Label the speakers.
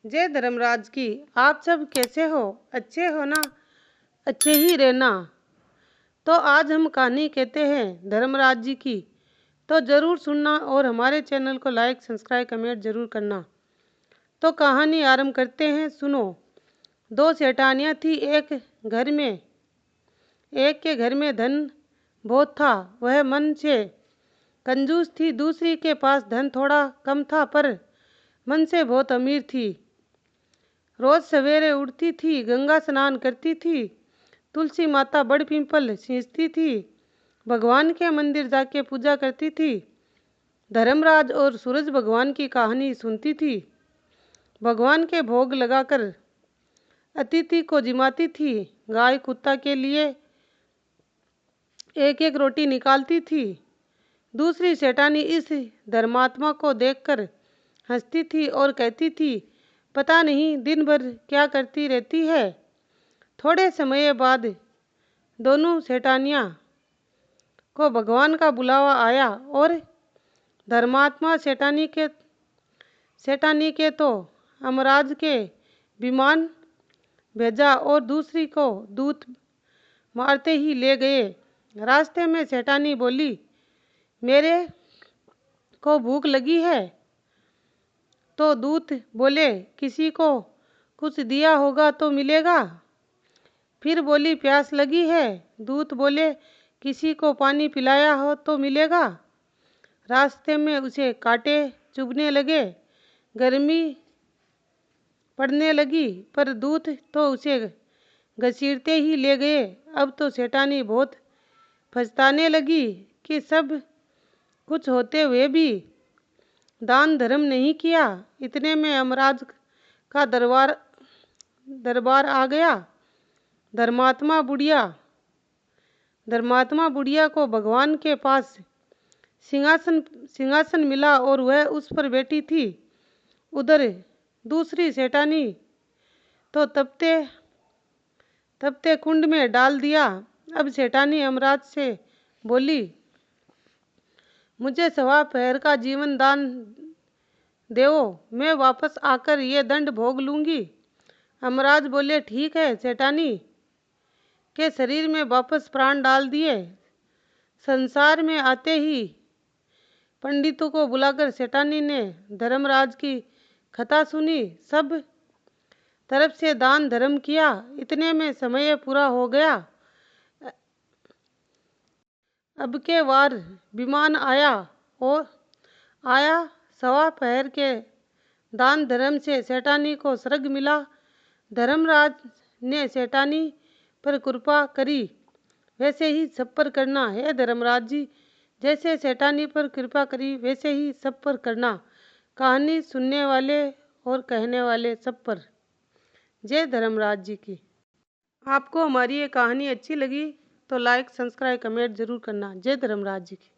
Speaker 1: जय धर्मराज की। आप सब कैसे हो? अच्छे हो ना? अच्छे ही रहना। तो आज हम कहानी कहते हैं धर्मराज जी की, तो ज़रूर सुनना और हमारे चैनल को लाइक सब्सक्राइब कमेंट ज़रूर करना। तो कहानी आरंभ करते हैं, सुनो। दो सेठानियाँ थी एक घर में। एक के घर में धन बहुत था, वह मन से कंजूस थी। दूसरी के पास धन थोड़ा कम था पर मन से बहुत अमीर थी। रोज सवेरे उठती थी, गंगा स्नान करती थी, तुलसी माता बड़ पिंपल सींचती थी, भगवान के मंदिर जाके पूजा करती थी, धर्मराज और सूरज भगवान की कहानी सुनती थी, भगवान के भोग लगाकर अतिथि को जिमाती थी, गाय कुत्ता के लिए एक एक रोटी निकालती थी। दूसरी सेठानी इस धर्मात्मा को देखकर हंसती थी और कहती थी, पता नहीं दिन भर क्या करती रहती है। थोड़े समय बाद दोनों सेठानियाँ को भगवान का बुलावा आया और धर्मात्मा सेठानी के तो यमराज के विमान भेजा और दूसरी को दूत मारते ही ले गए। रास्ते में सेठानी बोली, मेरे को भूख लगी है। तो दूत बोले, किसी को कुछ दिया होगा तो मिलेगा। फिर बोली, प्यास लगी है। दूत बोले, किसी को पानी पिलाया हो तो मिलेगा। रास्ते में उसे कांटे चुभने लगे, गर्मी पड़ने लगी, पर दूत तो उसे घसीटते ही ले गए। अब तो सेठानी बहुत पछताने लगी कि सब कुछ होते हुए भी दान धर्म नहीं किया। इतने में यमराज का दरबार आ गया। धर्मात्मा बुढ़िया को भगवान के पास सिंहासन मिला और वह उस पर बैठी थी। उधर दूसरी सेठानी तो तपते कुंड में डाल दिया। अब सेठानी यमराज से बोली, मुझे 1.25 पहर का जीवन दान देवो, मैं वापस आकर ये दंड भोग लूंगी। यमराज बोले, ठीक है। सेठानी के शरीर में वापस प्राण डाल दिए। संसार में आते ही पंडितों को बुलाकर सेठानी ने धर्मराज की कथा सुनी, सब तरफ से दान धर्म किया। इतने में समय पूरा हो गया। अब के वार विमान आया 1.25 पहर के दान धर्म से सेठानी को स्वर्ग मिला। धर्मराज ने सेठानी पर कृपा करी, वैसे ही सब पर करना है। धर्मराज जी, जैसे सेठानी पर कृपा करी वैसे ही सब पर करना। कहानी सुनने वाले और कहने वाले सब पर जय धर्मराज जी की। आपको हमारी ये कहानी अच्छी लगी तो लाइक सब्सक्राइब कमेंट जरूर करना। जय धर्मराज जी की।